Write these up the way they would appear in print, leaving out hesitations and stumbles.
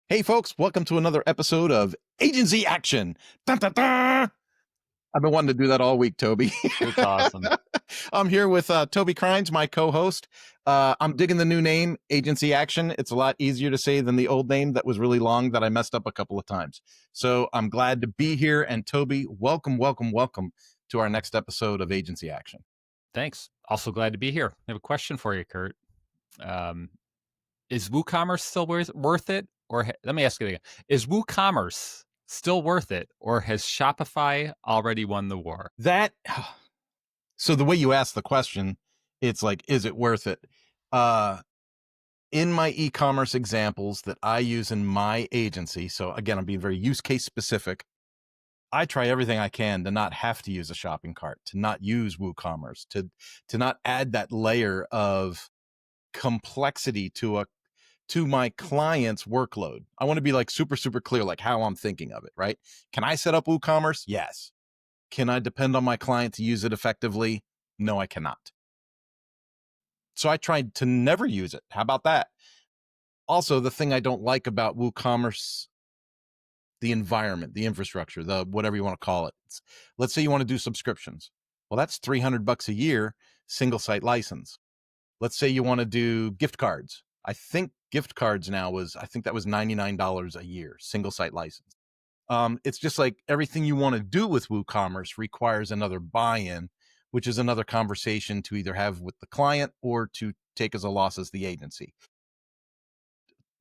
Hey, folks, welcome to another episode of Agency Action. Dun, dun, dun. I've been wanting to do that all week, Toby. It's awesome. I'm here with Toby Crines, my co-host. I'm digging the new name, Agency Action. It's a lot easier to say than the old name that was really long that I messed up a couple of times. So I'm glad to be here. And Toby, welcome to our next episode of Agency Action. Thanks. Also glad to be here. I have a question for you, Kurt. Is WooCommerce still worth it? Or let me ask you again. Is WooCommerce still worth it? Or has Shopify already won the war? So the way you ask the question, it's like, is it worth it? In my e-commerce examples that I use in my agency, so again, I'm being very use case specific. I try everything I can to not have to use a shopping cart, to not use WooCommerce, to not add that layer of complexity to my client's workload. I want to be like super clear, like how I'm thinking of it, right? Can I set up WooCommerce? Yes. Can I depend on my client to use it effectively? No, I cannot. So I tried to never use it. How about that? Also, the thing I don't like about WooCommerce, the environment, the infrastructure, the whatever you want to call it. Let's say you want to do subscriptions. Well, that's $300 a year, single site license. Let's say you want to do gift cards. I think gift cards now I think that was $99 a year, single site license. It's just like everything you want to do with WooCommerce requires another buy-in, which is another conversation to either have with the client or to take as a loss as the agency.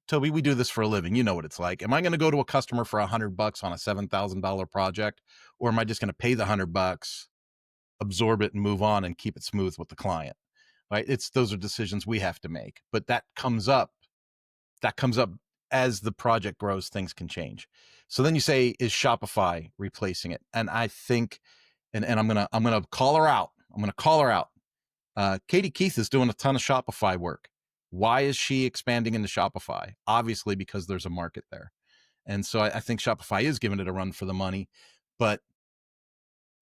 Toby, we do this for a living. You know what it's like. Am I going to go to a customer for $100 on a $7,000 project, or am I just going to pay the $100, absorb it, and move on and keep it smooth with the client? Right? Those are decisions we have to make. But that comes up as the project grows. Things can change. So then you say, is Shopify replacing it? And I think, and I'm gonna call her out. Katie Keith is doing a ton of Shopify work. Why is she expanding into Shopify? Obviously, because there's a market there. And so I think Shopify is giving it a run for the money. But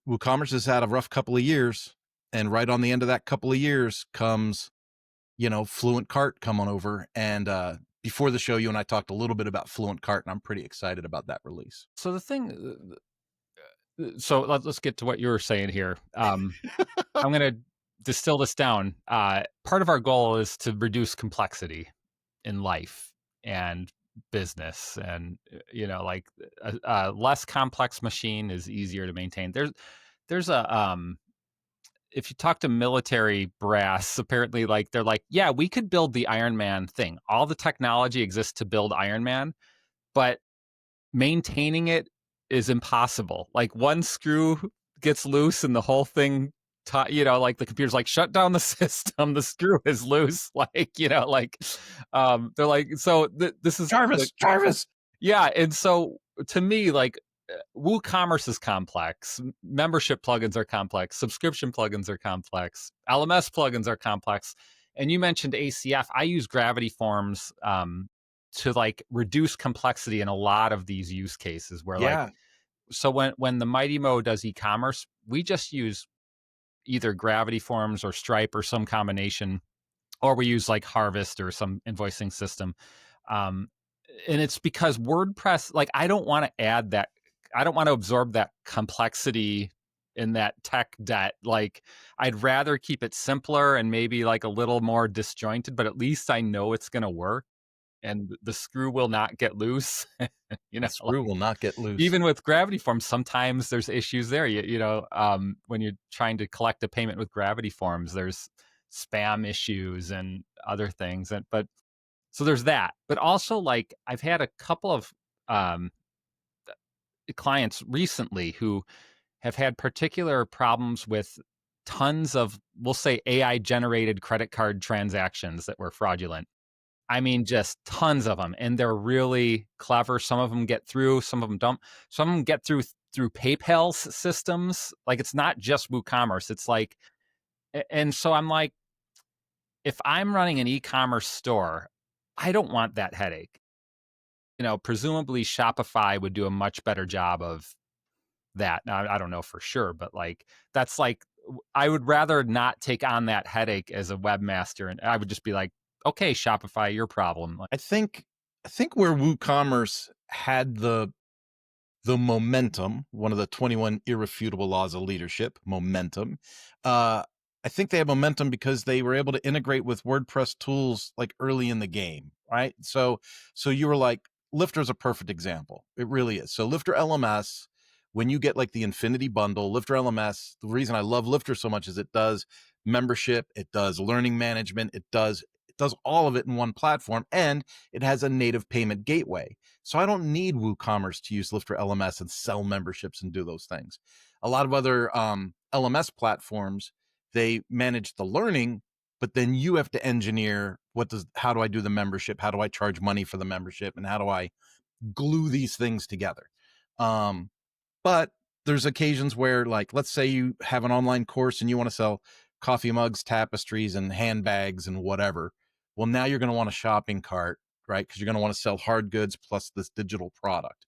WooCommerce has had a rough couple of years. And right on the end of that couple of years comes, Fluent Cart coming over. And before the show, you and I talked a little bit about Fluent Cart, and I'm pretty excited about that release. So the thing, so let's get to what you were saying here. I'm going to distill this down. Part of our goal is to reduce complexity in life and business, and like a less complex machine is easier to maintain. There's a if you talk to military brass, apparently, like they're like, yeah, we could build the Iron Man thing. All the technology exists to build Iron Man, but maintaining it is impossible. Like one screw gets loose and the whole thing, like the computer's like, shut down the system. The screw is loose. Like, they're like, so this is Jarvis. Yeah. And so to me, like, WooCommerce is complex. Membership plugins are complex. Subscription plugins are complex. LMS plugins are complex. And you mentioned ACF. I use Gravity Forms to like reduce complexity in a lot of these use cases where like, so when the Mighty Mo does e-commerce, we just use either Gravity Forms or Stripe or some combination, or we use like Harvest or some invoicing system. And it's because WordPress, like I don't want to add that. I don't want to absorb that complexity in that tech debt. Like I'd rather keep it simpler and maybe like a little more disjointed, but at least I know it's going to work and the screw will not get loose. The screw will not get loose. Even with Gravity Forms, sometimes there's issues there. When you're trying to collect a payment with Gravity Forms, there's spam issues and other things. So there's that. But also, like I've had a couple of clients recently who have had particular problems with tons of, we'll say, AI generated credit card transactions that were fraudulent. I mean, just tons of them. And they're really clever. Some of them get through, some of them don't. Some of them get through PayPal systems. Like it's not just WooCommerce. It's like, and so I'm like, if I'm running an e-commerce store, I don't want that headache. Presumably Shopify would do a much better job of that. Now, I don't know for sure, but like, that's like, I would rather not take on that headache as a webmaster. And I would just be like, okay, Shopify, your problem. I think I think where WooCommerce had the momentum, one of the 21 irrefutable laws of leadership, momentum. I think they have momentum because they were able to integrate with WordPress tools like early in the game, right? So you were like, Lifter's a perfect example. It really is. So Lifter LMS, when you get like the Infinity bundle, Lifter LMS, the reason I love Lifter so much is it does membership, it does learning management, it does all of it in one platform, and it has a native payment gateway. So I don't need WooCommerce to use Lifter LMS and sell memberships and do those things. A lot of other LMS platforms, they manage the learning, but then you have to engineer how do I do the membership? How do I charge money for the membership? And how do I glue these things together? Um, but there's occasions where, like, let's say you have an online course and you want to sell coffee mugs, tapestries, and handbags and whatever. Well, now you're going to want a shopping cart, right? Because you're going to want to sell hard goods plus this digital product.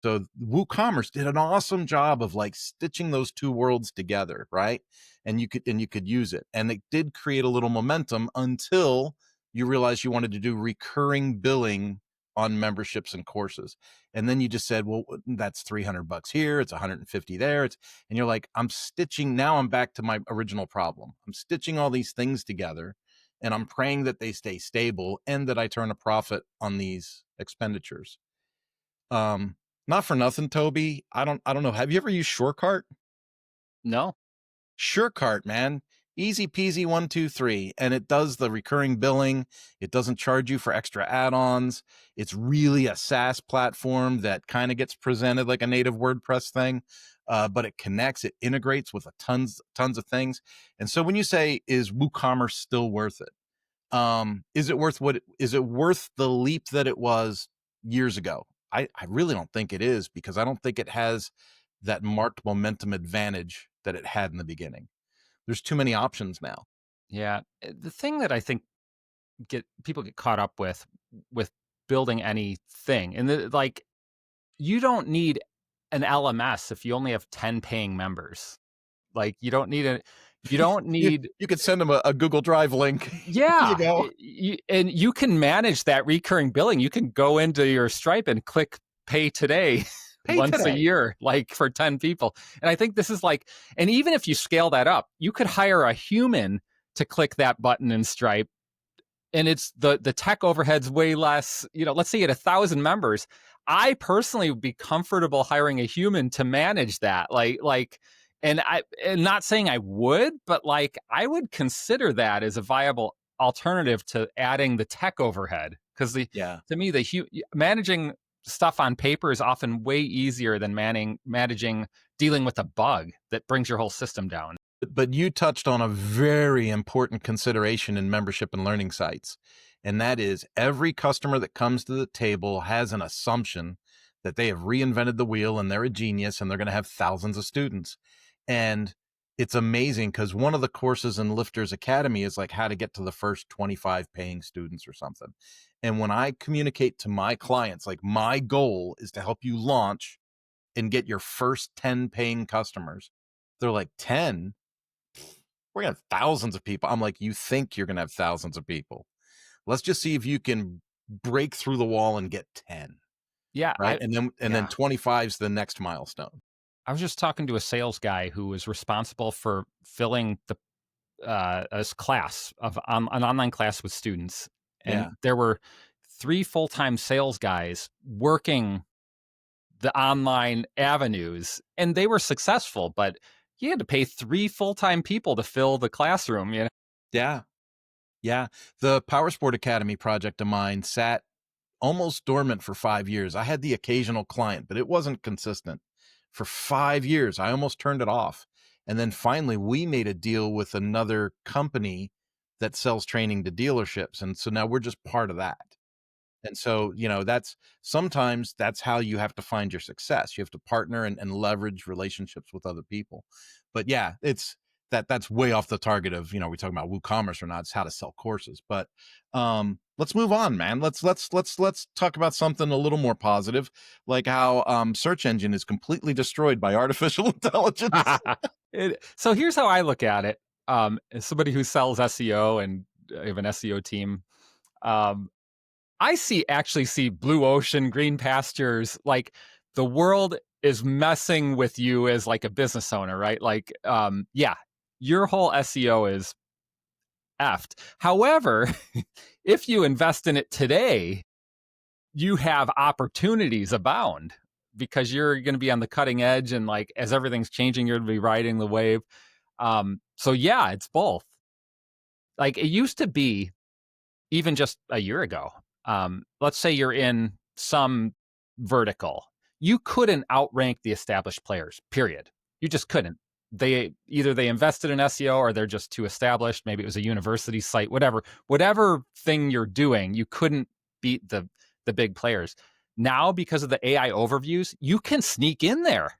So WooCommerce did an awesome job of like stitching those two worlds together, right? And you could use it. And it did create a little momentum until you realized you wanted to do recurring billing on memberships and courses. And then you just said, well, that's $300 here, it's 150 there. And you're like, now I'm back to my original problem. I'm stitching all these things together and I'm praying that they stay stable and that I turn a profit on these expenditures. Um, Not for nothing, Toby. I don't know. Have you ever used SureCart? No. SureCart, man. Easy peasy 1, 2, 3. And it does the recurring billing. It doesn't charge you for extra add-ons. It's really a SaaS platform that kind of gets presented like a native WordPress thing. But it connects, it integrates with tons of things. And so when you say, is WooCommerce still worth it? Is it worth the leap that it was years ago? I really don't think it is, because I don't think it has that marked momentum advantage that it had in the beginning. There's too many options now. Yeah. The thing that I think people get caught up with building anything, and like, you don't need an LMS if you only have 10 paying members. Like, you don't You need you could send them a Google Drive link. Here you yeah, go. and you can manage that recurring billing. You can go into your Stripe and click pay today Pay once a today. year, like for 10 people. And I think this is like, and even if you scale that up, you could hire a human to click that button in Stripe, and it's the tech overhead's way less. Let's say at 1,000 members, I personally would be comfortable hiring a human to manage that. And not saying I would, but like, I would consider that as a viable alternative to adding the tech overhead, because Yeah. to me, managing stuff on paper is often way easier than managing dealing with a bug that brings your whole system down. But you touched on a very important consideration in membership and learning sites. And that is, every customer that comes to the table has an assumption that they have reinvented the wheel and they're a genius and they're going to have thousands of students. And it's amazing because one of the courses in Lifters Academy is like how to get to the first 25 paying students or something. And when I communicate to my clients, like, my goal is to help you launch and get your first 10 paying customers, they're like, 10? We're gonna have thousands of people. I'm like, you think you're gonna have thousands of people? Let's just see if you can break through the wall and get 10, Yeah, right? And then 25 is the next milestone. I was just talking to a sales guy who was responsible for filling a class of an online class with students, and Yeah. there were 3 full-time sales guys working the online avenues, and they were successful, but he had to pay 3 full-time people to fill the classroom. Yeah. Yeah. The Powersport Academy project of mine sat almost dormant for 5 years. I had the occasional client, but it wasn't consistent. For 5 years, I almost turned it off. And then finally, we made a deal with another company that sells training to dealerships. And so now we're just part of that. And so, sometimes that's how you have to find your success. You have to partner and leverage relationships with other people. But yeah, that's way off the target of, we talking about WooCommerce or not. It's how to sell courses. But let's move on, man. Let's talk about something a little more positive, like how search engine is completely destroyed by artificial intelligence. So here's how I look at it. As somebody who sells SEO, and I have an SEO team, actually see blue ocean, green pastures. Like the world is messing with you as like a business owner, right? Like, yeah, your whole SEO is effed. However, if you invest in it today, you have opportunities abound because you're going to be on the cutting edge, and like as everything's changing, you're going to be riding the wave. So yeah, it's both. Like it used to be even just a year ago. Let's say you're in some vertical, you couldn't outrank the established players. Period. You just couldn't. They invested in SEO or they're just too established. Maybe it was a university site, whatever thing you're doing, you couldn't beat the big players. Now, because of the AI overviews, you can sneak in there.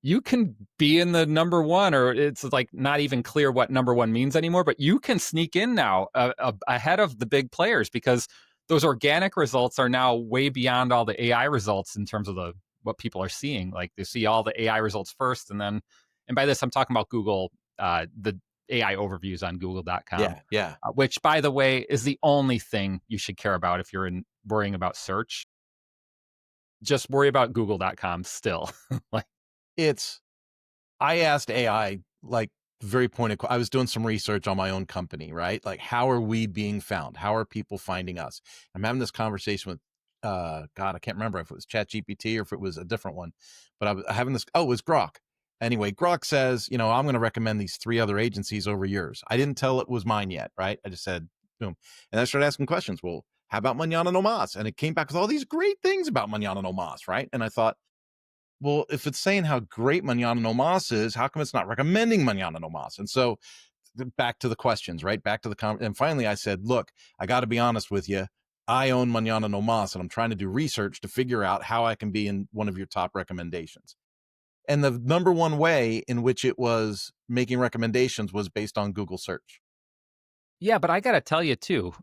You can be in the number one, or it's like not even clear what number one means anymore, but you can sneak in now ahead of the big players because those organic results are now way beyond all the AI results in terms of what people are seeing. Like they see all the AI results first, and by this I'm talking about Google, the AI overviews on google.com, Yeah. which by the way is the only thing you should care about if you're worrying about search. Just worry about google.com still. Like, I asked AI, like, very pointed. I was doing some research on my own company, right? Like, how are we being found? How are people finding us? I'm having this conversation with, God, I can't remember if it was ChatGPT or if it was a different one, but I was having this. Oh, it was Grok. Anyway, Grok says, I'm going to recommend these 3 other agencies over yours. I didn't tell it was mine yet, right? I just said, boom. And I started asking questions. Well, how about Mañana No Mas? And it came back with all these great things about Mañana No Mas, right? And I thought, well, if it's saying how great Mañana No Mas is, how come it's not recommending Mañana No Mas? And so back to the questions, right? Back to the and finally I said, look, I got to be honest with you. I own Mañana No Mas, and I'm trying to do research to figure out how I can be in one of your top recommendations. And the number one way in which it was making recommendations was based on Google search. yeah, but I got to tell you too,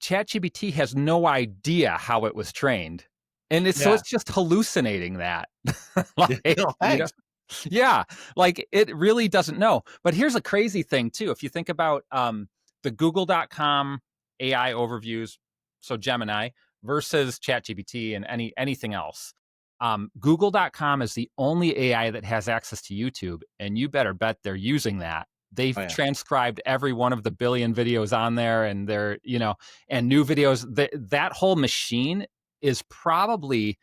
ChatGPT has no idea how it was trained. And so Yeah. it's just hallucinating that. Like, No, you know, thanks. yeah, like it really doesn't know. But here's a crazy thing too. If you think about the google.com AI overviews, so Gemini versus ChatGPT and anything else. Google.com is the only AI that has access to YouTube, and you better bet they're using that. They've Oh, yeah. transcribed every one of the billion videos on there, and they're, and new videos. That whole machine is probably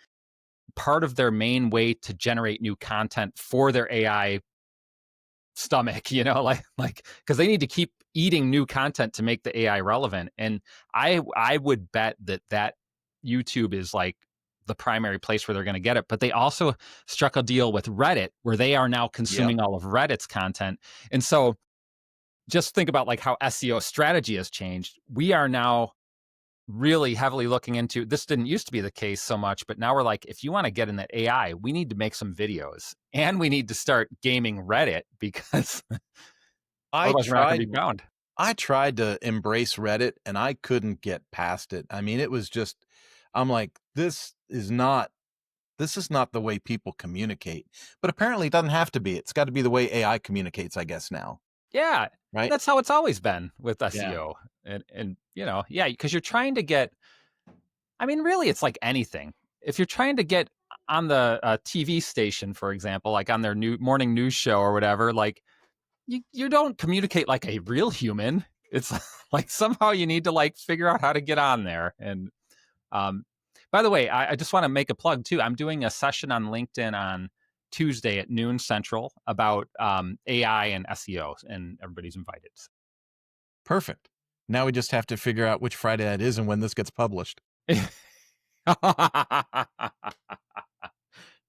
part of their main way to generate new content for their AI stomach, like because they need to keep eating new content to make the AI relevant. And I would bet that YouTube is like the primary place where they're going to get it. But they also struck a deal with Reddit where they are now Yep. consuming all of Reddit's content. And so just think about like how SEO strategy has changed. We are now really heavily looking into this. Didn't used to be the case so much, but now we're like, if you want to get in that AI, we need to make some videos and we need to start gaming Reddit because I otherwise we're not going tried to be found. I tried to embrace Reddit and I couldn't get past it. I mean, it was just, I'm like, this is not the way people communicate. But apparently it doesn't have to be. It's got to be the way AI communicates, I guess now. Yeah, Right? that's how it's always been with Yeah. SEO. And yeah, because you're trying to get, I mean, really, it's like anything. If you're trying to get on the TV station, for example, like on their new morning news show or whatever, like you don't communicate like a real human. It's like somehow you need to like figure out how to get on there. And um, by the way, I just want to make a plug too. I'm doing a session on LinkedIn on Tuesday at noon Central about AI and SEO, and everybody's invited. Perfect. Now we just have to figure out which Friday that is and when this gets published.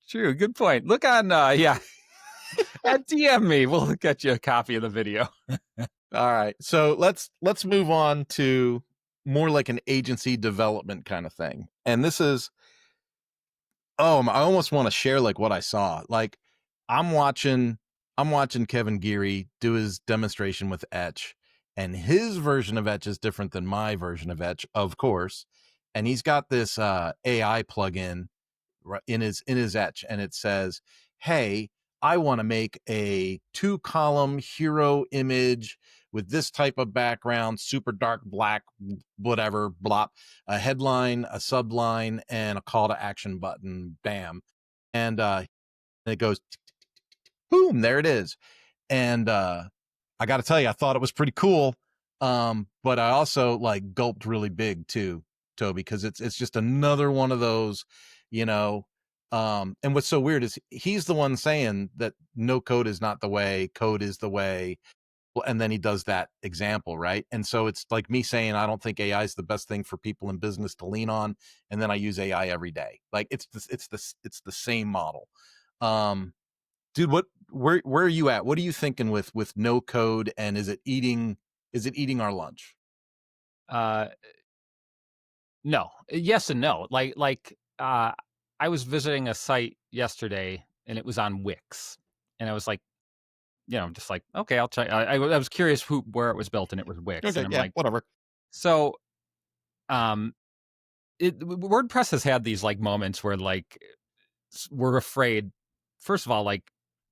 True. Good point. Look on, yeah, at DM me. We'll get you a copy of the video. All right. So let's move on to more like an agency development kind of thing. And this is, I almost want to share like what I saw. Like I'm watching Kevin Geary do his demonstration with Etch, and his version of Etch is different than my version of Etch, of course. And he's got this AI plugin in his Etch, and it says, "Hey, I want to make a 2-column hero image with this type of background, super dark black, whatever, blop, a headline, a subline, and a call to action button. Bam. And it goes boom, there it is. And I got to tell you, I thought it was pretty cool. But I also like gulped really big too, Toby, because it's just another one of those, you know. And what's so weird is he's the one saying that no code is not the way, code is the way. Well, and then he does that example, right? And so it's like me saying I don't think AI is the best thing for people in business to lean on, and then I use AI every day. Like it's the same model. Um, dude, where are you at? What are you thinking with no code, and is it eating our lunch? Uh, no, yes and no. I was visiting a site yesterday, and it was on Wix, and I was like, just like, okay, I'll check. I was curious where it was built, and it was Wix, Okay, and I'm yeah, like, whatever. so um, WordPress has had these like moments where like we're afraid. First of all, like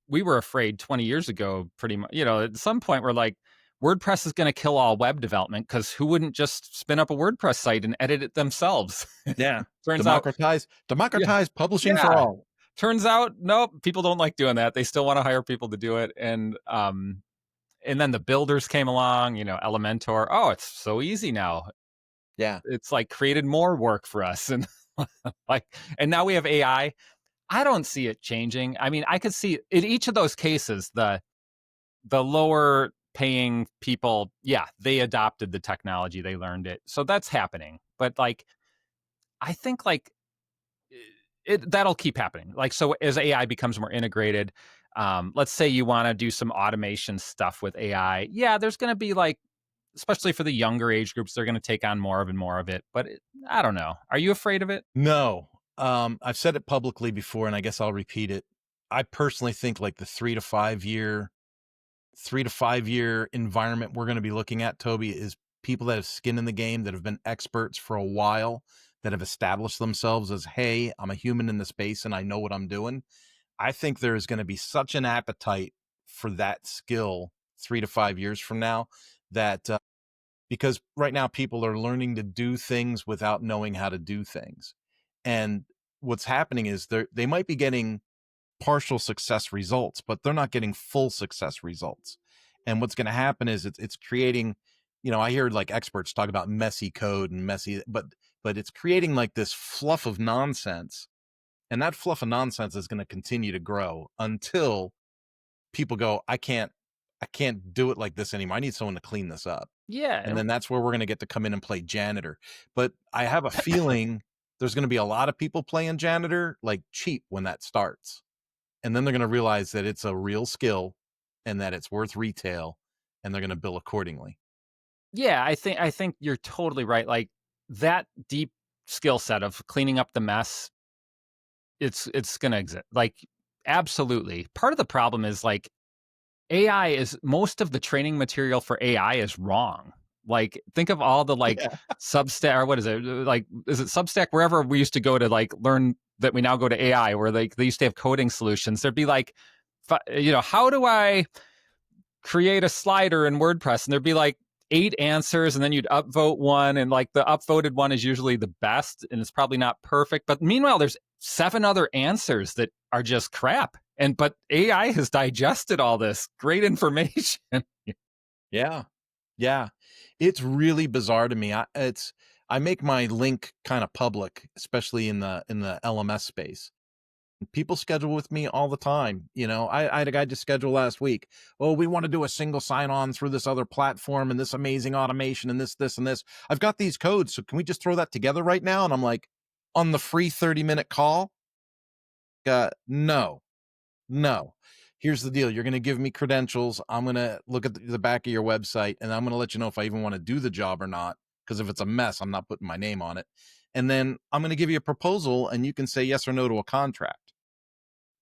we were afraid 20 years ago, pretty much. At some point, we're like, WordPress is going to kill all web development because who wouldn't just spin up a WordPress site and edit it themselves? Yeah, Turns out, yeah, democratize publishing for yeah. all. Turns out, nope. People don't like doing that. They still want to hire people to do it, and then the builders came along. Elementor. Oh, it's so easy now. Yeah, It's like created more work for us, and and now we have AI. I don't see it changing. I mean, I could see in each of those cases, the lower paying people, yeah, they adopted the technology, they learned it. So that's happening. But like I think like that'll keep happening. Like so as AI becomes more integrated, let's say you want to do some automation stuff with AI. Yeah, there's going to be like especially for the younger age groups, they're going to take on more of and more of it. But I don't know. Are you afraid of it? no. I've said it publicly before, and I guess I'll repeat it. I personally think like the 3 to 5 year environment we're going to be looking at, Toby, is people that have skin in the game, that have been experts for a while, that have established themselves as, hey, I'm a human in the space and I know what I'm doing. I think there is going to be such an appetite for that skill 3 to 5 years from now that because right now people are learning to do things without knowing how to do things. And what's happening is they might be getting partial success results, but they're not getting full success results. And what's going to happen is it's creating, I hear like experts talk about messy code and messy, but it's creating like this fluff of nonsense. And that fluff of nonsense is going to continue to grow until people go, I can't do it like this anymore. I need someone to clean this up. Yeah. And then that's where we're going to get to come in and play janitor. But I have a feeling there's going to be a lot of people playing janitor like cheap when that starts. And then they're going to realize that it's a real skill and that it's worth retail, and they're going to bill accordingly. Yeah, I think you're totally right. Like that deep skill set of cleaning up the mess, it's gonna exist. Like absolutely. Part of the problem is like AI is most of the training material for AI is wrong. Like think of all the like Yeah. Substack or what is it? Like is it Substack? Wherever we used to go to like learn that we now go to AI, where like they used to have coding solutions. There'd be like, how do I create a slider in WordPress? And there'd be like 8 answers, and then you'd upvote one, and like the upvoted one is usually the best, and it's probably not perfect. But meanwhile, there's 7 other answers that are just crap. But AI has digested all this great information. Yeah. Yeah. It's really bizarre to me. I make my link kind of public, especially in the LMS space. People schedule with me all the time. I had a guy just schedule last week. Oh, we want to do a single sign on through this other platform and this amazing automation and this and this. I've got these codes, so can we just throw that together right now? And I'm like, on the free 30-minute call, no. Here's the deal. You're going to give me credentials. I'm going to look at the back of your website, and I'm going to let you know if I even want to do the job or not. Because if it's a mess, I'm not putting my name on it. And then I'm going to give you a proposal, and you can say yes or no to a contract.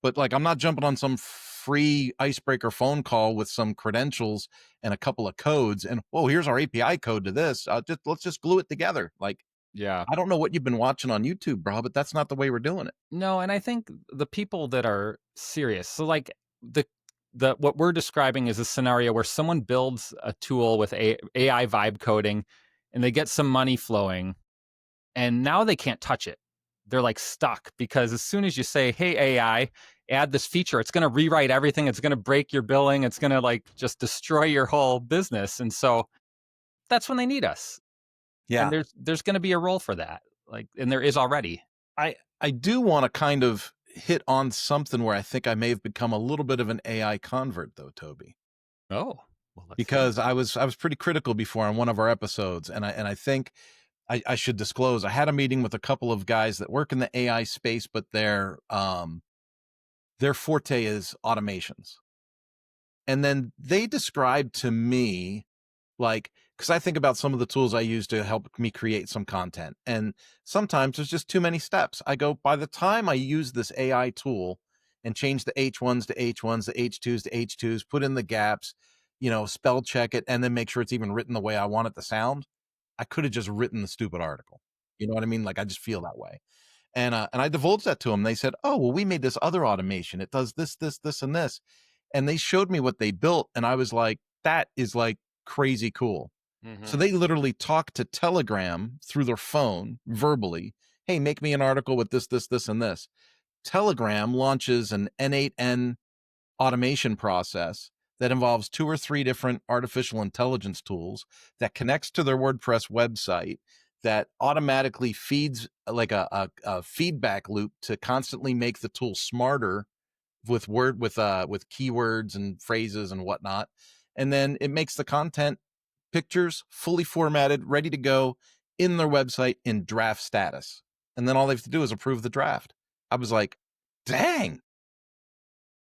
But like, I'm not jumping on some free icebreaker phone call with some credentials and a couple of codes. And here's our API code to this. Let's just glue it together. Like, Yeah. I don't know what you've been watching on YouTube, bro, but that's not the way we're doing it. No, and I think the people that are serious, so like the what we're describing is a scenario where someone builds a tool with AI vibe coding and they get some money flowing and now they can't touch it. They're like stuck because as soon as you say, "Hey AI, add this feature," it's going to rewrite everything. It's going to break your billing. It's going to like just destroy your whole business. And so that's when they need us. And Yeah. there's going to be a role for that. Like, and there is already. I do want to kind of hit on something where I think I may have become a little bit of an AI convert though, Toby. Oh, well, let's see. Because I was pretty critical before on one of our episodes, and I think I should disclose I had a meeting with a couple of guys that work in the AI space, but their forte is automations. And then they described to me, like, because I think about some of the tools I use to help me create some content, and sometimes there's just too many steps. I go, by the time I use this AI tool and change the H1s to H1s, the H2s to H2s, put in the gaps, spell check it, and then make sure it's even written the way I want it to sound, I could have just written the stupid article. You know what I mean? Like, I just feel that way. And I divulged that to them. They said, "Oh, well, we made this other automation. It does this, this, this, and this." And they showed me what they built, and I was like, "That is like crazy cool." So Mhm. they literally talk to Telegram through their phone verbally. "Hey, make me an article with this, this, this, and this." Telegram launches an N8N automation process that involves 2 or 3 different artificial intelligence tools that connects to their WordPress website, that automatically feeds like a feedback loop to constantly make the tool smarter with keywords and phrases and whatnot. And then it makes the content, pictures, fully formatted, ready to go in their website in draft status. And then all they have to do is approve the draft. I was like, dang.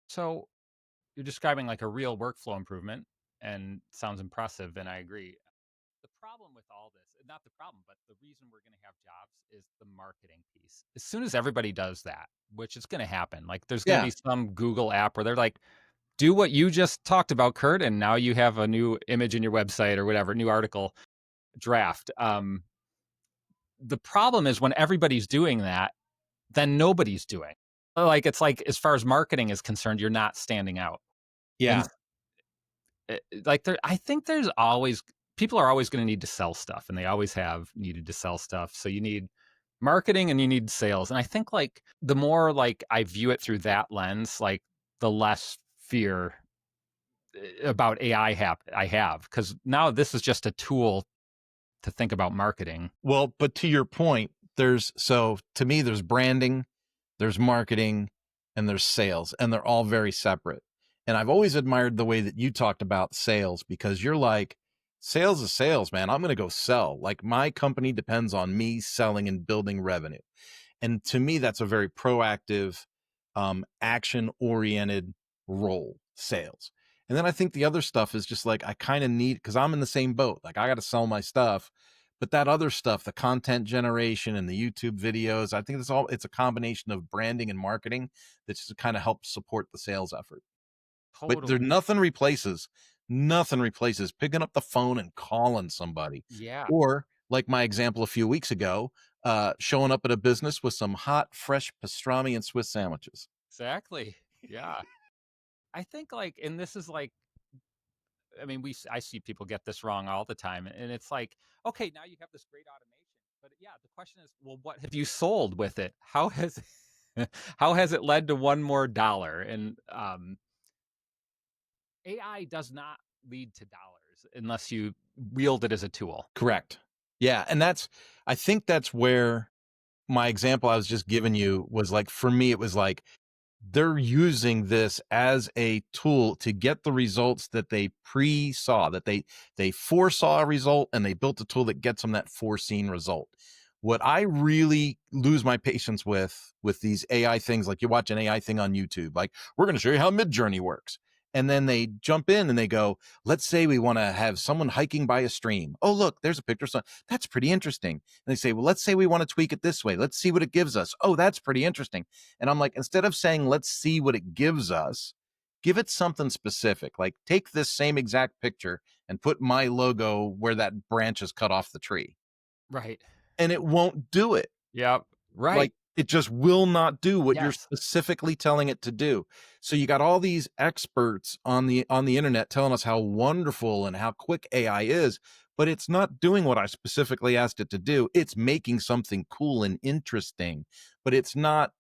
So you're describing like a real workflow improvement and sounds impressive. And I agree. The problem with all this, not the problem, but the reason we're going to have jobs is the marketing piece. As soon as everybody does that, which is going to happen, like there's going to Yeah. be some Google app where they're like, do what you just talked about, Kurt, and now you have a new image in your website or whatever, new article draft. The problem is when everybody's doing that, then nobody's doing. Like it's like as far as marketing is concerned, you're not standing out. And Yeah. like there, I think there's always people are always going to need to sell stuff, and they always have needed to sell stuff. So you need marketing and you need sales. And I think like the more like I view it through that lens, like the less fear about I have because now this is just a tool to think about marketing. Well, but to your point, to me, there's branding, there's marketing, and there's sales, and they're all very separate. And I've always admired the way that you talked about sales because you're like, sales is sales, man. I'm going to go sell. Like, my company depends on me selling and building revenue. And to me, that's a very proactive, action oriented role, sales. And then I think the other stuff is just like, I kind of need, because I'm in the same boat. Like, I got to sell my stuff. But that other stuff, the content generation and the YouTube videos, I think it's a combination of branding and marketing that just kind of helps support the sales effort. But there Totally. nothing replaces picking up the phone and calling somebody. Yeah, Or like my example a few weeks ago, showing up at a business with some hot, fresh pastrami and Swiss sandwiches. exactly. Yeah. I think like, and this is like, I mean, I see people get this wrong all the time, and it's like, okay, now you have this great automation, but yeah, the question is, well, what have you sold with it? How has how has it led to one more dollar? And AI does not lead to dollars unless you wield it as a tool. Correct. Yeah. And I think that's where my example I was just giving you was like, for me, it was like, they're using this as a tool to get the results that they pre-saw, that they foresaw a result and they built a tool that gets them that foreseen result. What I really lose my patience with these AI things, like you watch an AI thing on YouTube, like, we're going to show you how Midjourney works. And then they jump in and they go, let's say we want to have someone hiking by a stream. Oh, look, there's a picture. So that's pretty interesting. And they say, well, let's say we want to tweak it this way. Let's see what it gives us. Oh, that's pretty interesting. And I'm like, instead of saying, let's see what it gives us, give it something specific. Like, take this same exact picture and put my logo where that branch is cut off the tree. Right. And it won't do it. Yep. Like, Right. It just will not do what you're Yes. specifically telling it to do. So you got all these experts on the internet telling us how wonderful and how quick AI is, but it's not doing what I specifically asked it to do. It's making something cool and interesting, but it's not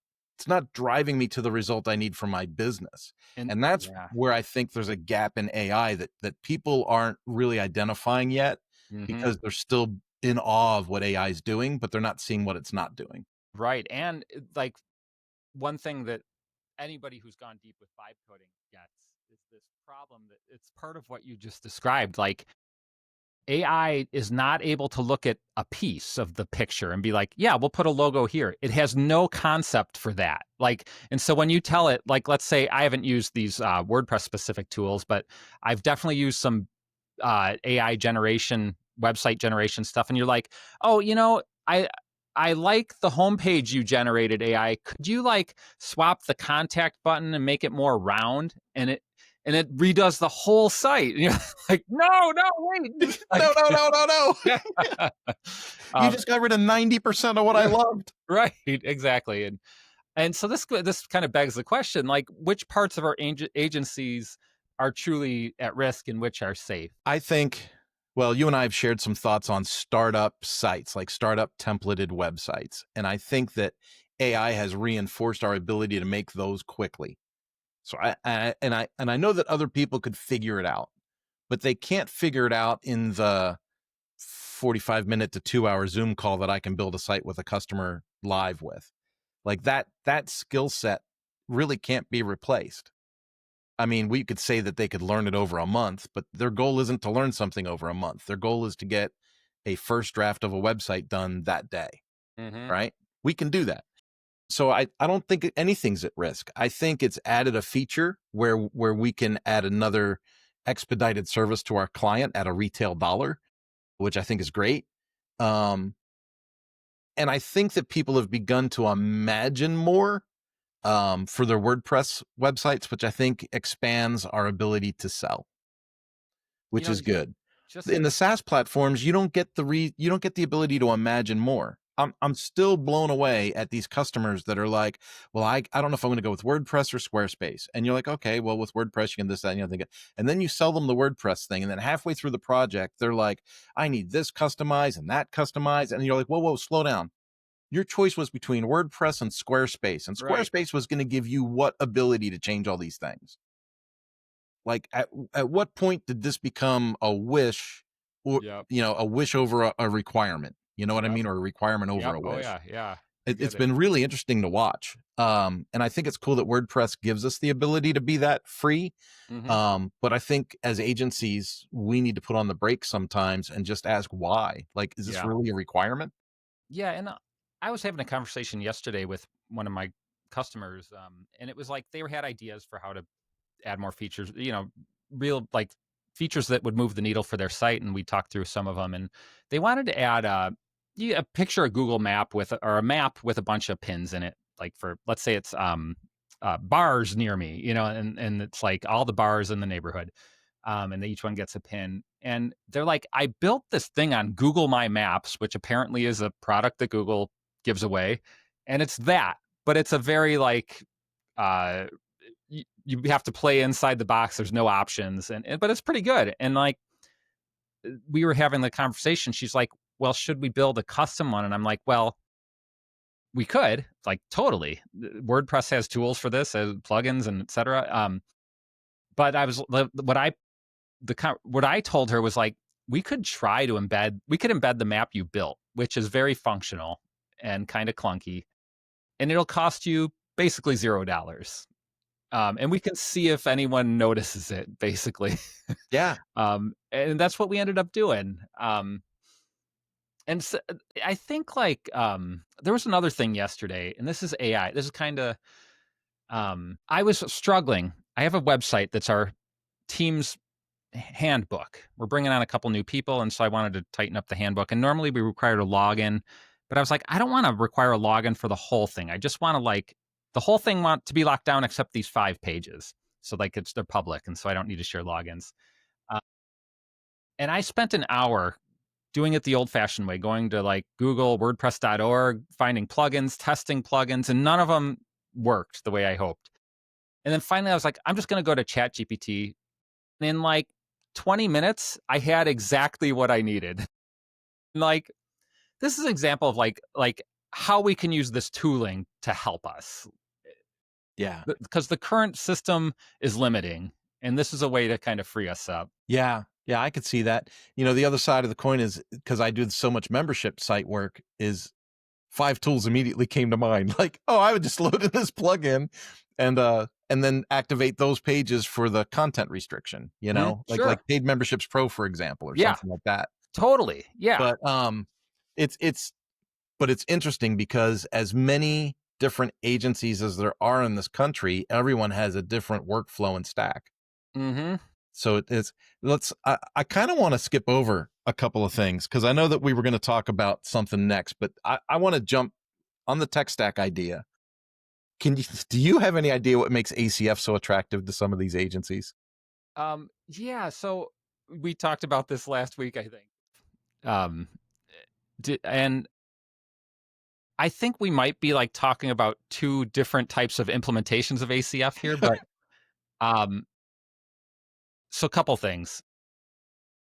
driving me to the result I need for my business. And And that's yeah. where I think there's a gap in AI that people aren't really identifying yet, Hmm. because they're still in awe of what AI is doing, but they're not seeing what it's not doing. Right. And like one thing that anybody who's gone deep with vibe coding gets is this problem that it's part of what you just described. Like AI is not able to look at a piece of the picture and be like, yeah, we'll put a logo here. It has no concept for that. Like, and so when you tell it, like, let's say I haven't used these WordPress specific tools, but I've definitely used some AI generation, website generation stuff, and you're like, oh, I like the homepage you generated, AI. Could you like swap the contact button and make it more round? And it redoes the whole site. And you're like, no, no, wait. No, Like, no, no, no, no. yeah. You um, just got rid of 90% of what I loved. right, exactly. And so this kind of begs the question, like, which parts of our agencies are truly at risk and which are safe? I think, well, you and I have shared some thoughts on startup sites, like startup templated websites. And I think that AI has reinforced our ability to make those quickly. So I know that other people could figure it out, but they can't figure it out in the 45-minute to 2-hour Zoom call that I can build a site with a customer live with. Like that skill set really can't be replaced. I mean, we could say that they could learn it over a month, but their goal isn't to learn something over a month. Their goal is to get a first draft of a website done that day, Hmm. right? We can do that. So I don't think anything's at risk. I think it's added a feature where we can add another expedited service to our client at a retail dollar, which I think is great. Um, and I think that people have begun to imagine more for their WordPress websites, which I think expands our ability to sell, You which know, is good. just In the SaaS platforms, you don't get you don't get the ability to imagine more. I'm still blown away at these customers that are like, well, I don't know if I'm going to go with WordPress or Squarespace. And you're like, okay, well, with WordPress, you can this, that, and the other thing. And then you sell them the WordPress thing. And then halfway through the project, they're like, I need this customized and that customized. And you're like, whoa, whoa, slow down. Your choice was between WordPress and Squarespace. And right, Squarespace was going to give you what ability to change all these things? Like at what point did this become a wish, or yep, a wish over a requirement? You know what I yep, mean? Or a requirement over yep. a Oh wish. yeah, yeah. I It's get it. been really interesting to watch. And I think it's cool that WordPress gives us the ability to be that free. Hmm. But I think as agencies, we need to put on the brakes sometimes and just ask why. Like, is this Yeah, really a requirement? yeah. And I was having a conversation yesterday with one of my customers, and it was like they had ideas for how to add more features. Real like features that would move the needle for their site, and we talked through some of them. And they wanted to add a picture a Google map or a map with a bunch of pins in it, like for let's say it's bars near me, and it's like all the bars in the neighborhood. And each one gets a pin. And they're like, I built this thing on Google My Maps, which apparently is a product that Google gives away, and it's that, but it's a very like uh, you have to play inside the box. There's no options, but it's pretty good. And like we were having the conversation, she's like, "Well, should we build a custom one?" And I'm like, "Well, we could, like, totally. WordPress has tools for this, as plugins and etc." But I was what I told her was like, we could embed the map you built, which is very functional and kind of clunky, and it'll cost you basically $0. And we can see if anyone notices it, basically. Yeah. And that's what we ended up doing. And so, I think like there was another thing yesterday, and this is AI. This is kind of I was struggling. I have a website that's our team's handbook. We're bringing on a couple new people, and so I wanted to tighten up the handbook. And normally we require a login, but I was like, I don't want to require a login for the whole thing. I just want to like the whole thing want to be locked down except these 5 pages. So like they're public, and so I don't need to share logins. Uh, and I spent an hour doing it the old fashioned way, going to like Google, WordPress.org, finding plugins, testing plugins, and none of them worked the way I hoped. And then finally I was like, I'm just going to go to ChatGPT. And in like 20 minutes, I had exactly what I needed. Like, this is an example of like how we can use this tooling to help us. Yeah. Because the current system is limiting, and this is a way to kind of free us up. Yeah. Yeah, I could see that. The other side of the coin is, because I did so much membership site work, is 5 tools immediately came to mind. Like, oh, I would just load in this plugin and then activate those pages for the content restriction, like Sure. Paid Memberships Pro, for example, or Yeah. something like that. Totally. Yeah. But it's interesting because as many different agencies as there are in this country, everyone has a different workflow and stack. Mm-hmm. So I kind of want to skip over a couple of things, because I know that we were going to talk about something next, but I want to jump on the tech stack idea. Do you have any idea what makes ACF so attractive to some of these agencies? Yeah. So we talked about this last week, I think. And I think we might be like talking about 2 different types of implementations of ACF here, but so a couple things.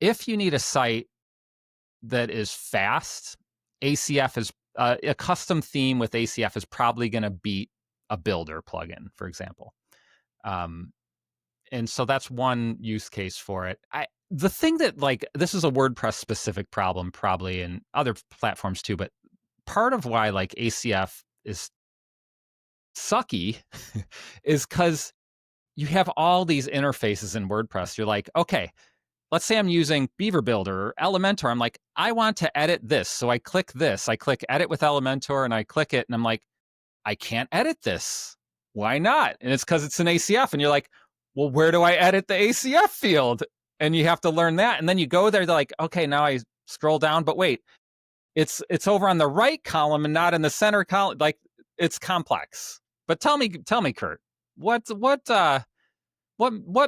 If you need a site that is fast, ACF is a custom theme with ACF is probably going to beat a builder plugin, for example. And so that's one use case for it. The thing that, like, this is a WordPress specific problem, probably in other platforms too, but part of why like ACF is sucky is because you have all these interfaces in WordPress. You're like, okay, let's say I'm using Beaver Builder or Elementor. I'm like, I want to edit this. So I click this. I click edit with Elementor and I click it. And I'm like, I can't edit this. Why not? And it's because it's an ACF. And you're like, well, where do I edit the ACF field? And you have to learn that. And then you go there. They're like, okay, now I scroll down. But wait, it's over on the right column and not in the center column. Like, it's complex. But tell me, Kurt, what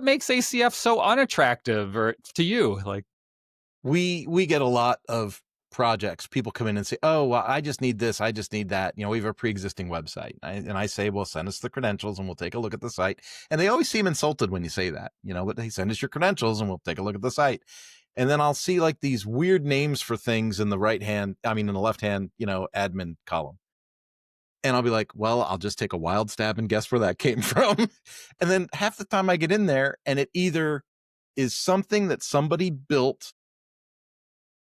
makes ACF so unattractive or to you? Like, we get a lot of projects. People come in and say, oh, well, I just need this, I just need that. We have a pre-existing website. And I say, well, send us the credentials and we'll take a look at the site. And they always seem insulted when you say that, but they send us your credentials and we'll take a look at the site. And then I'll see like these weird names for things in the left hand, admin column. And I'll be like, well, I'll just take a wild stab and guess where that came from. And then half the time I get in there and it either is something that somebody built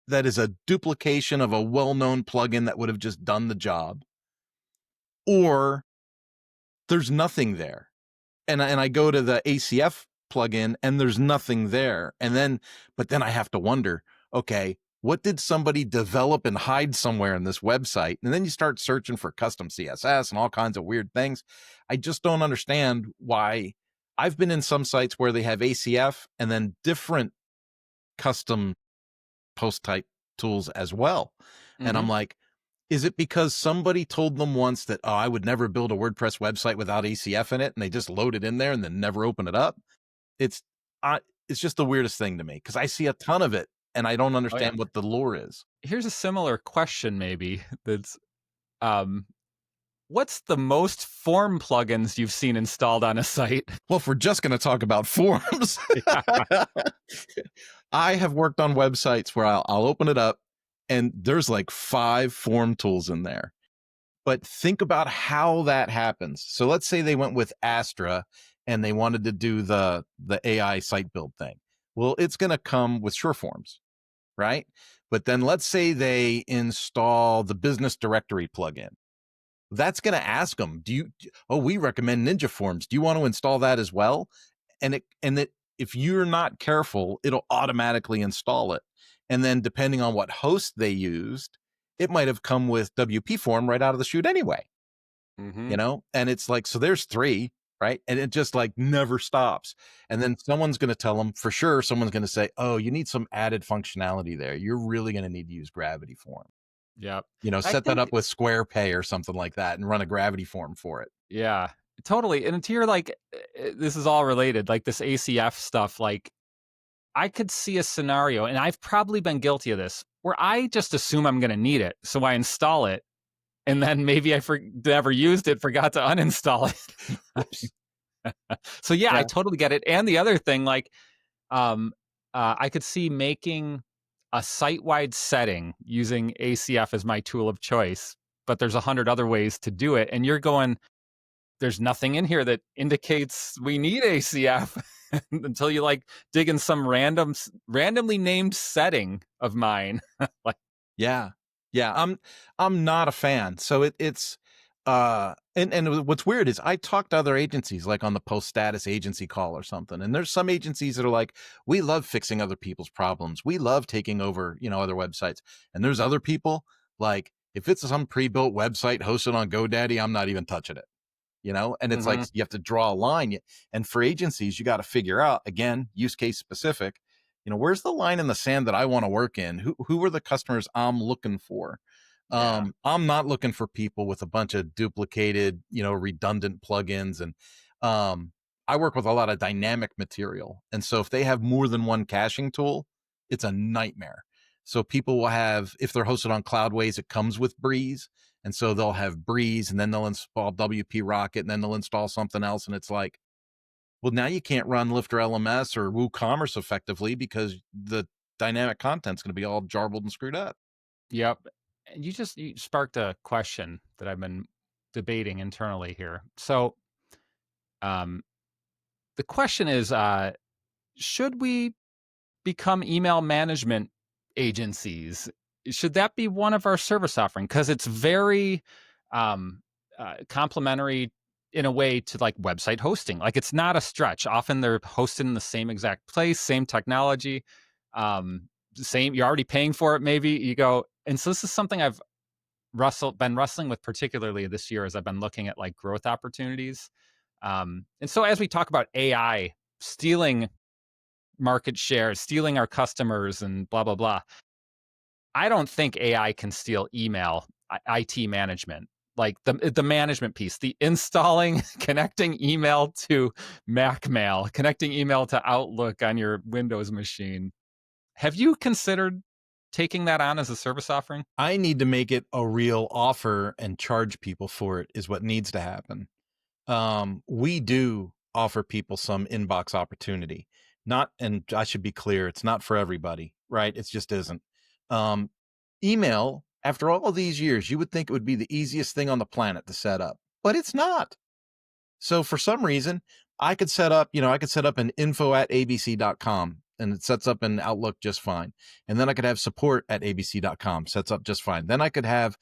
that is a duplication of a well-known plugin that would have just done the job, or there's nothing there. And I go to the ACF plugin and there's nothing there. But then I have to wonder, okay, what did somebody develop and hide somewhere in this website? And then you start searching for custom CSS and all kinds of weird things. I just don't understand why. I've been in some sites where they have ACF and then different custom post type tools as well. And I'm like, is it because somebody told them once that, oh, I would never build a WordPress website without ACF in it, and they just load it in there and then never open it up? It's just the weirdest thing to me, because I see a ton of it and I don't understand what the lore is. Here's a similar question, maybe. That's, what's the most form plugins you've seen installed on a site? Well, if we're just going to talk about forms, I have worked on websites where I'll open it up and there's like 5 form tools in there. But think about how that happens. So let's say they went with Astra and they wanted to do the AI site build thing. Well, it's going to come with Sureforms, right? But then let's say they install the business directory plugin. That's going to ask them, we recommend Ninja Forms. Do you want to install that as well? And if you're not careful, it'll automatically install it. And then depending on what host they used, it might have come with WP Form right out of the chute anyway. And it's like, so there's 3, right? And it just like never stops. And then someone's going to tell them, for sure, someone's going to say, oh, you need some added functionality there. You're really going to need to use Gravity Form. Yeah. Set that up with Square Pay or something like that and run a Gravity Form for it. Yeah, totally. And to your, like, this is all related, like this ACF stuff, like, I could see a scenario, and I've probably been guilty of this, where I just assume I'm going to need it, so I install it, and then maybe I never used it, forgot to uninstall it. Whoops. So yeah, I Yeah. totally get it. And the other thing, like, um, I could see making a site-wide setting using ACF as my tool of choice, but there's 100 other ways to do it, and you're going, there's nothing in here that indicates we need ACF until you like dig in some randomly named setting of mine. Like, Yeah. Yeah. I'm not a fan. So it's and what's weird is I talk to other agencies like on the post status agency call or something. And there's some agencies that are like, we love fixing other people's problems. We love taking over, other websites. And there's other people like if it's some pre-built website hosted on GoDaddy, I'm not even touching it. And it's like mhm, you have to draw a line. And for agencies, you got to figure out again, use case specific, where's the line in the sand that I want to work in? Who are the customers I'm looking for? yeah, I'm not looking for people with a bunch of duplicated, redundant plugins. And I work with a lot of dynamic material. And so if they have more than one caching tool, it's a nightmare. So people will have, if they're hosted on Cloudways, it comes with Breeze. And so they'll have Breeze and then they'll install WP Rocket and then they'll install something else. And it's like, well, now you can't run Lifter LMS or WooCommerce effectively because the dynamic content's going to be all jarbled and screwed up. yep. And you sparked a question that I've been debating internally here. So, um, the question is, should we become email management agencies? Should that be one of our service offering? Because it's very um, complementary in a way to like website hosting. Like it's not a stretch. Often they're hosted in the same exact place, same technology, same. You're already paying for it. Maybe you go. And so this is something I've been wrestling with particularly this year as I've been looking at like growth opportunities. And so as we talk about AI stealing market share, stealing our customers, and blah blah blah. I don't think AI can steal email, IT management, like the management piece, the installing, connecting email to MacMail, connecting email to Outlook on your Windows machine. Have you considered taking that on as a service offering? I need to make it a real offer and charge people for it is what needs to happen. We do offer people some inbox opportunity. Not, and I should be clear, it's not for everybody, right? It just isn't. Um, Email, after all these years, you would think it would be the easiest thing on the planet to set up, but it's not. So for some reason, I could set up an info@abc.com and it sets up in Outlook just fine. And then I could have support at abc.com, sets up just fine. Then I could have,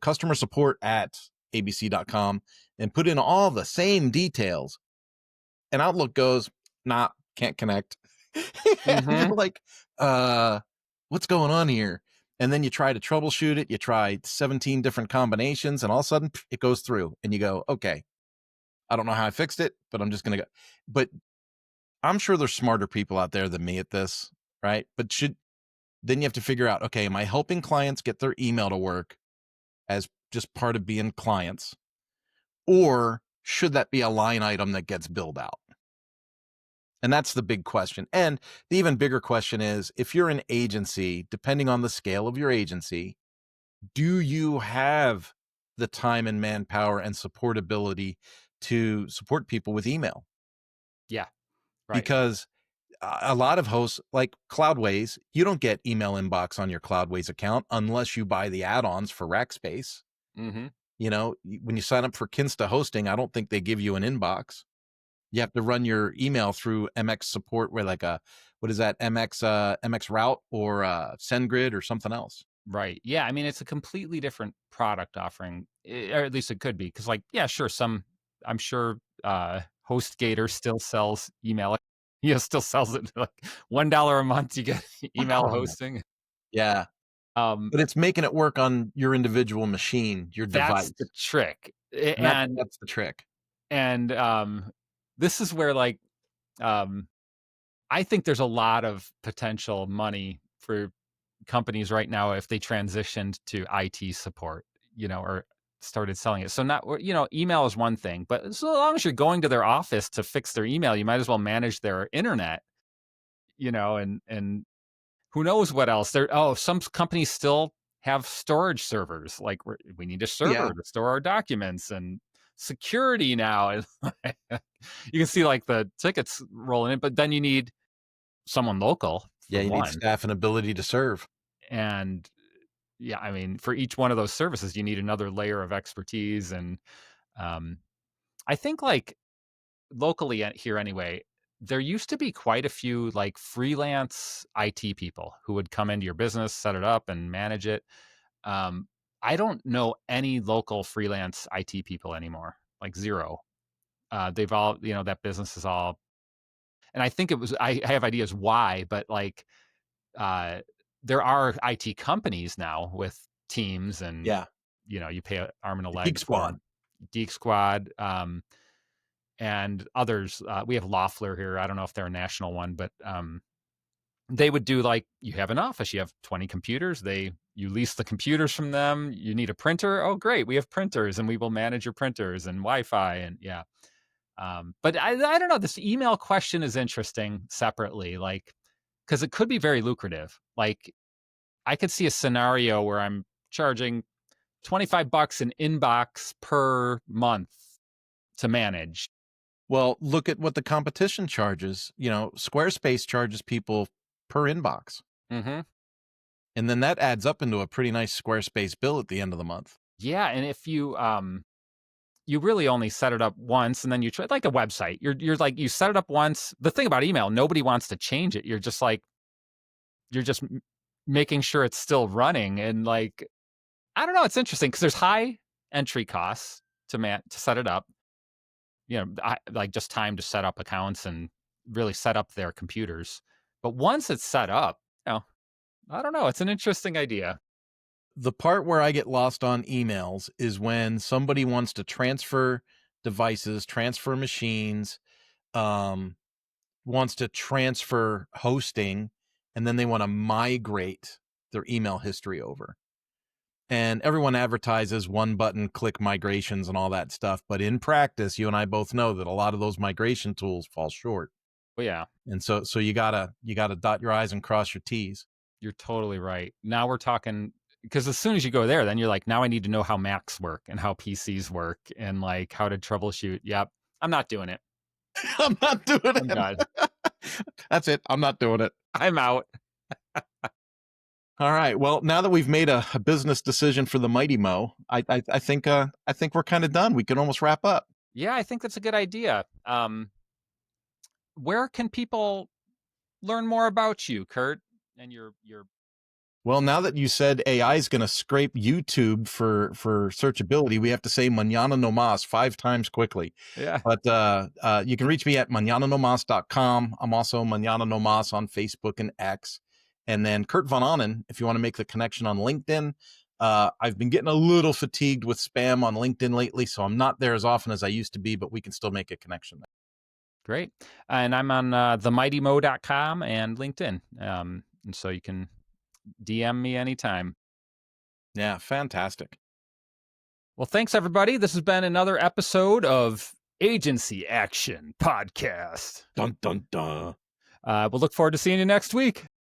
customer support at abc.com and put in all the same details. And Outlook goes, nah, can't connect. And you're Mm-hmm. like, what's going on here? And then you try to troubleshoot it. You try 17 different combinations and all of a sudden it goes through and you go, okay, I don't know how I fixed it, but I'm just going to go. But I'm sure there's smarter people out there than me at this, right? But then you have to figure out, okay, am I helping clients get their email to work as just part of being clients? Or should that be a line item that gets billed out? And that's the big question. And the even bigger question is if you're an agency, depending on the scale of your agency, do you have the time and manpower and supportability to support people with email? Yeah. Right. Because a lot of hosts like Cloudways, you don't get email inbox on your Cloudways account unless you buy the add-ons for Rackspace. Mm-hmm. When you sign up for Kinsta hosting, I don't think they give you an inbox. You have to run your email through MX support where like what is that? MX route or SendGrid or something else. Right. Yeah. I mean, it's a completely different product offering, or at least it could be. Because, like, yeah, sure. I'm sure, HostGator still sells email. Still sells it like $1 a month. You get email $1 a month. hosting. Yeah. Um, But it's making it work on your individual machine, your that's the device. trick. And that's the trick. And this is where, like, um, I think there's a lot of potential money for companies right now if they transitioned to IT support, or started selling it. So not, email is one thing, but so long as you're going to their office to fix their email, you might as well manage their internet. and who knows what else there. Oh, some companies still have storage servers. Like we need a Yeah. server to store our documents, and security now is you can see like the tickets rolling in, but then you need someone local Yeah. for You need one. staff and ability to serve. And yeah, I mean, for each one of those services, you need another layer of expertise. And I think like locally here anyway, there used to be quite a few like freelance IT people who would come into your business, set it up, and manage it. Um, I don't know any local freelance IT people anymore, like zero. They've all, that business is all, and I think I have ideas why, but like, uh, there are IT companies now with teams, and, Yeah. you pay an arm and a The leg Geek for Squad. them. Geek Squad, and others. We have Loeffler here. I don't know if they're a national one, but they would do like, you have an office, you have 20 computers, you lease the computers from them. You need a printer. Oh, great. We have printers, and we will manage your printers and Wi-Fi. And yeah. But I don't know. This email question is interesting separately, like, because it could be very lucrative. Like, I could see a scenario where I'm charging $25 an inbox per month to manage. Well, look at what the competition charges. Squarespace charges people per inbox. Mm-hmm. And then that adds up into a pretty nice Squarespace bill at the end of the month. Yeah, and if you really only set it up once, and then you try like a website. You're like, you set it up once. The thing about email, nobody wants to change it. You're just making sure it's still running, and like, I don't know. It's interesting because there's high entry costs to set it up. Like just time to set up accounts and really set up their computers. But once it's set up, I don't know. It's an interesting idea. The part where I get lost on emails is when somebody wants to transfer devices, transfer machines, wants to transfer hosting, and then they want to migrate their email history over. And everyone advertises one button click migrations and all that stuff. But in practice, you and I both know that a lot of those migration tools fall short. But yeah, And so you gotta dot your I's and cross your T's. you're totally right. Now we're talking, because as soon as you go there, then you're like, now I need to know how Macs work and how PCs work and like how to troubleshoot. Yep. I'm not doing it. I'm not doing I'm it. done. That's it. I'm not doing it. I'm out. All right. Well, now that we've made a business decision for the Mighty Mo, I think we're kind of done. We can almost wrap up. Yeah, I think that's a good idea. Where can people learn more about you, Kurt, and your Well, now that you said AI is going to scrape YouTube for searchability, we have to say Mañana No Mas 5 times quickly. yeah. But you can reach me at mañananomas.com. I'm also Mañana No Mas on Facebook and X. And then Kurt Von Ahnen, if you want to make the connection on LinkedIn. I've been getting a little fatigued with spam on LinkedIn lately, so I'm not there as often as I used to be, but we can still make a connection there. Great. And I'm on themightymo.com and LinkedIn. And so you can DM me anytime. Yeah, fantastic. Well, thanks, everybody. This has been another episode of Agency Action Podcast. Dun, dun, dun. We'll look forward to seeing you next week.